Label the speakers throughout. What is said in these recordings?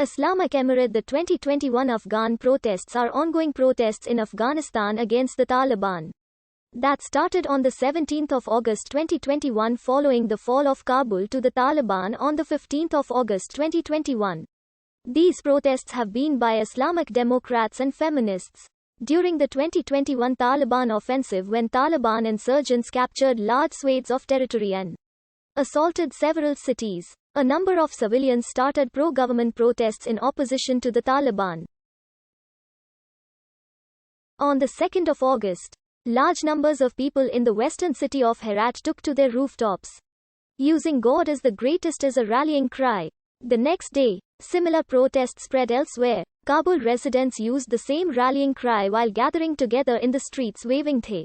Speaker 1: Islamic Emirate. The 2021 Afghan protests are ongoing protests in Afghanistan against the Taliban that started on the 17th of August 2021 following the fall of Kabul to the Taliban on the 15th of August 2021. These protests have been by Islamic Democrats and feminists. During the 2021 Taliban offensive, when Taliban insurgents captured large swathes of territory and assaulted several cities, a number of civilians started pro-government protests in opposition to the Taliban. On the 2nd of August, large numbers of people in the western city of Herat took to their rooftops, using "God is the greatest" as a rallying cry. The next day, similar protests spread elsewhere. Kabul residents used the same rallying cry while gathering together in the streets waving the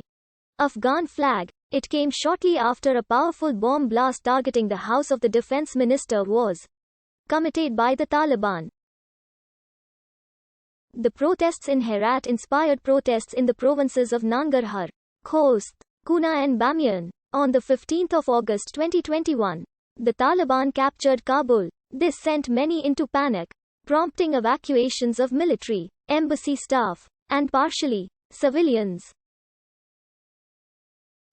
Speaker 1: Afghan flag. It came shortly after a powerful bomb blast targeting the house of the defense minister was committed by the Taliban. The protests in Herat inspired protests in the provinces of Nangarhar, Khost, Kuna and Bamiyan. On the 15th of August 2021, the Taliban captured Kabul. This sent many into panic, prompting evacuations of military, embassy staff, and partially civilians.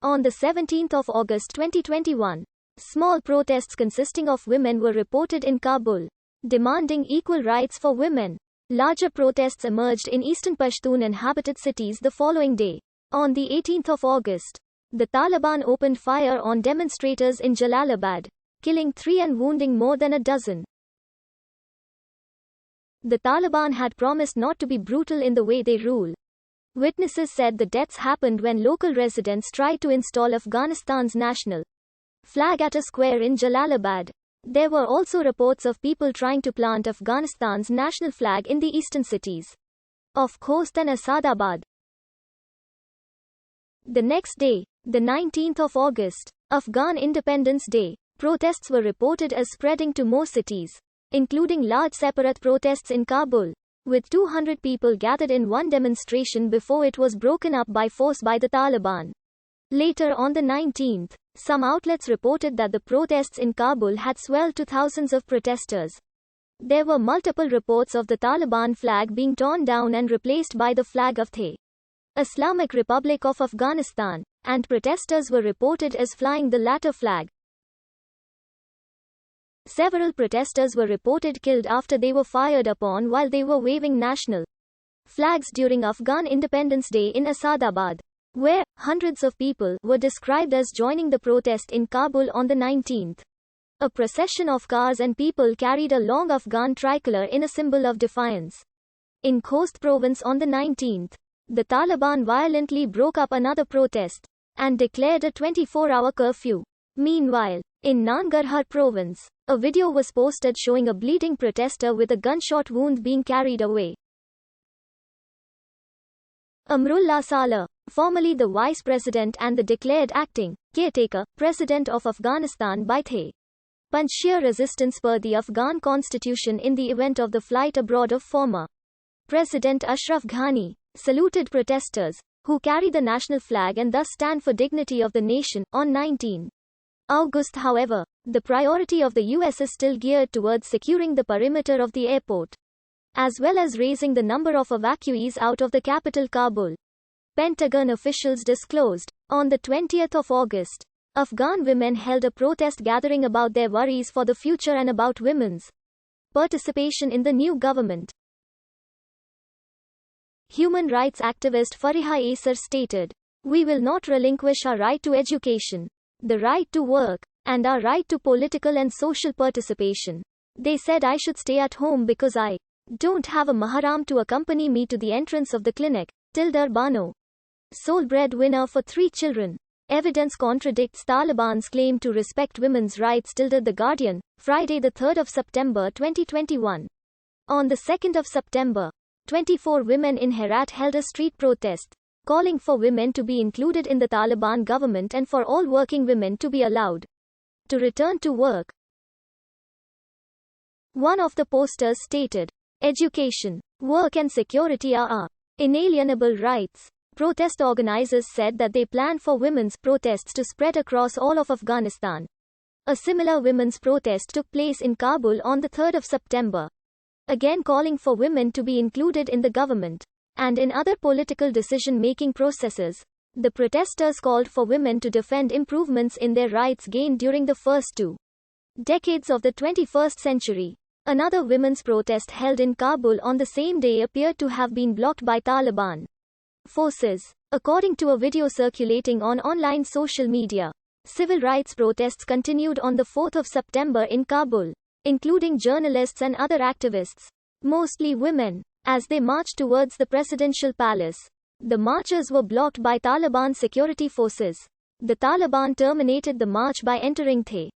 Speaker 1: On the 17th of August 2021, small protests consisting of women were reported in Kabul, demanding equal rights for women. Larger protests emerged in eastern Pashtun-inhabited cities the following day. On the 18th of August, the Taliban opened fire on demonstrators in Jalalabad, killing 3 and wounding more than a dozen. The Taliban had promised not to be brutal in the way they rule. Witnesses said the deaths happened when local residents tried to install Afghanistan's national flag at a square in Jalalabad. There were also reports of people trying to plant Afghanistan's national flag in the eastern cities of Khost and Asadabad. The next day, the 19th of August, Afghan Independence Day, protests were reported as spreading to more cities, including large separate protests in Kabul, with 200 people gathered in one demonstration before it was broken up by force by the Taliban. Later on the 19th, some outlets reported that the protests in Kabul had swelled to thousands of protesters. There were multiple reports of the Taliban flag being torn down and replaced by the flag of the Islamic Republic of Afghanistan, and protesters were reported as flying the latter flag. Several protesters were reported killed after they were fired upon while they were waving national flags during Afghan Independence Day in Asadabad, where hundreds of people were described as joining the protest in Kabul on the 19th. A procession of cars and people carried a long Afghan tricolor in a symbol of defiance. In Khost province on the 19th, the Taliban violently broke up another protest and declared a 24-hour curfew. Meanwhile, in Nangarhar province, a video was posted showing a bleeding protester with a gunshot wound being carried away. Amrullah Saleh, formerly the vice president and the declared acting caretaker president of Afghanistan by the Panjshir resistance per the Afghan constitution in the event of the flight abroad of former President Ashraf Ghani, saluted protesters, who carry the national flag and thus stand for dignity of the nation. On 19 August, however, the priority of the US is still geared towards securing the perimeter of the airport, as well as raising the number of evacuees out of the capital Kabul. Pentagon officials disclosed. On the 20th of August, Afghan women held a protest gathering about their worries for the future and about women's participation in the new government. Human rights activist Fariha Acer stated, "We will not relinquish our right to education, the right to work, and our right to political and social participation. They said I should stay at home because I don't have a mahram to accompany me to the entrance of the clinic." Tildar Bano, sole breadwinner for 3 children. Evidence contradicts Taliban's claim to respect women's rights. The Guardian, Friday 3 September 2021. On the 2nd of September, 24 women in Herat held a street protest, calling for women to be included in the Taliban government and for all working women to be allowed to return to work. One of the posters stated, "Education, work and security are our inalienable rights." Protest organizers said that they plan for women's protests to spread across all of Afghanistan. A similar women's protest took place in Kabul on the 3rd of September. again calling for women to be included in the government and in other political decision-making processes. The protesters called for women to defend improvements in their rights gained during the first 2 decades of the 21st century. Another women's protest held in Kabul on the same day appeared to have been blocked by Taliban forces. According to a video circulating on online social media, civil rights protests continued on the 4th of September in Kabul, including journalists and other activists, mostly women, as they marched towards the presidential palace. The marchers were blocked by Taliban security forces. The Taliban terminated the march by entering the